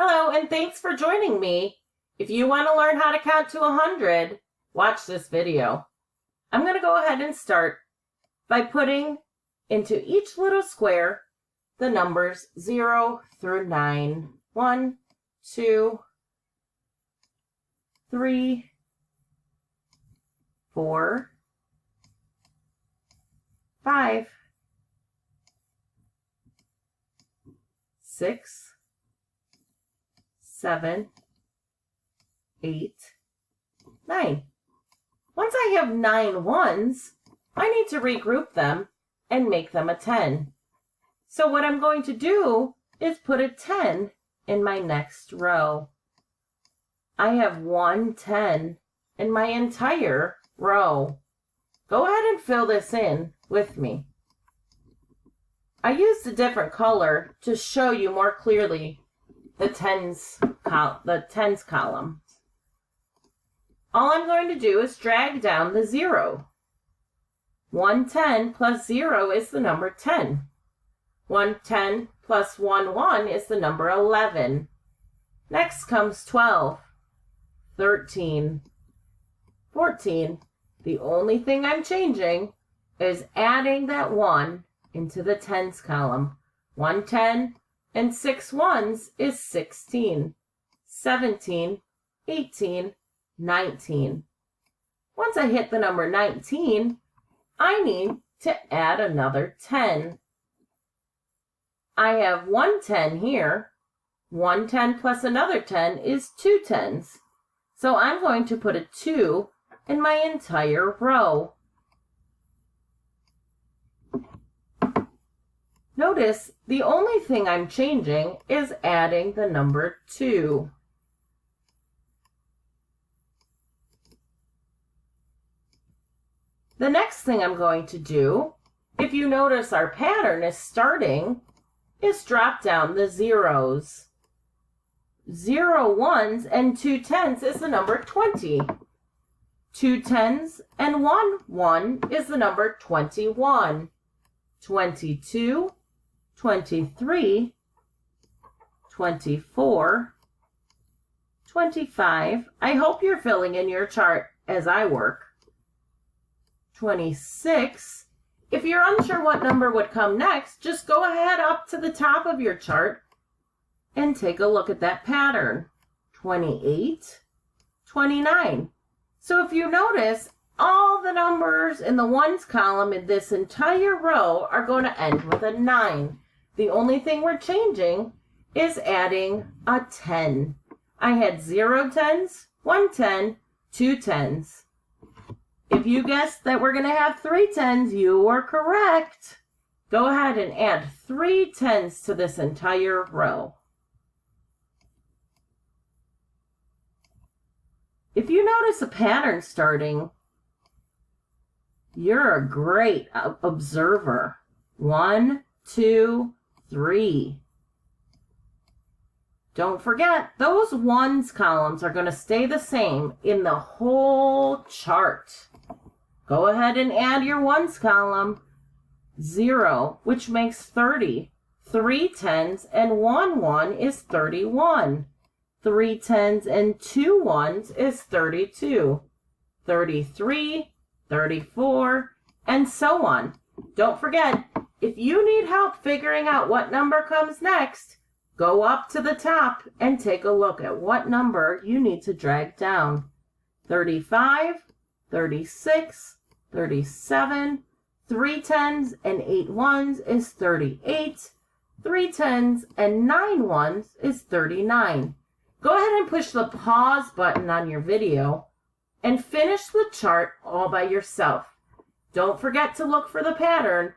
Hello, and thanks for joining me. If you want to learn how to count to 100, watch this video. I'm going to go ahead and start by putting into each little square the numbers 0 through 9. 1, 2, 3, 4, 5, 6, 7, 8, 9. Once I have 9 ones, I need to regroup them and make them a 10. So what I'm going to do is put a 10 in my next row. I have 1 10 in my entire row. Go ahead and fill this in with me. I used a different color to show you more clearly the tens column. All I'm going to do is drag down the 0. 110 plus 0 is the number 10. 110 plus 1 is the number 11. Next comes 12, 13, 14. The only thing I'm changing is adding that 1 into the tens column. 110 and 6 ones is 16, 17, 18, 19. Once I hit the number 19, I need to add another 10. I have 1 10 here. 1 10 plus another 10 is 2 10s. So I'm going to put a 2 in my entire row. Notice the only thing I'm changing is adding the number 2. The next thing I'm going to do, if you notice our pattern is starting, is drop down the zeros. 0 ones and 2 10s is the number 20. 2 10s and 1 is the number 21. 22, 23, 24, 25. I hope you're filling in your chart as I work. 26. If you're unsure what number would come next, just go ahead up to the top of your chart and take a look at that pattern. 28, 29. So if you notice, all the numbers in the ones column in this entire row are going to end with a 9. The only thing we're changing is adding a 10. I had 0 10s, 1 10, 2 10s. If you guessed that we're going to have 3 10s, you were correct. Go ahead and add 3 10s to this entire row. If you notice a pattern starting, you're a great observer. 1, 2, 3. Don't forget, those ones columns are going to stay the same in the whole chart. Go ahead and add your ones column. 0, which makes 30. 3 10s and 1 is 31. 3 10s and 2 1s is 32. 33, 34, and so on. Don't forget, if you need help figuring out what number comes next, go up to the top and take a look at what number you need to drag down. 35, 36, 37, 3 10s and 8 1s is 38. 3 10s and 9 1s is 39. Go ahead and push the pause button on your video and finish the chart all by yourself. Don't forget to look for the pattern.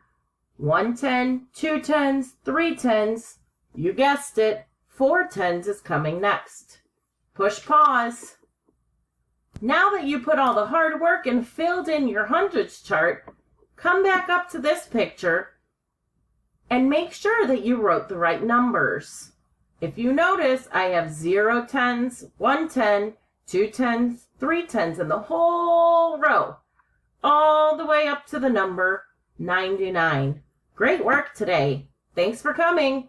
1 10, 2 10s, 3 10s. You guessed it, 4 10s is coming next. Push pause. Now that you put all the hard work and filled in your hundreds chart, come back up to this picture and make sure that you wrote the right numbers. If you notice, I have 0 10s, 1 10, 2 10s, 3 10s in the whole row, all the way up to the number 99. Great work today. Thanks for coming.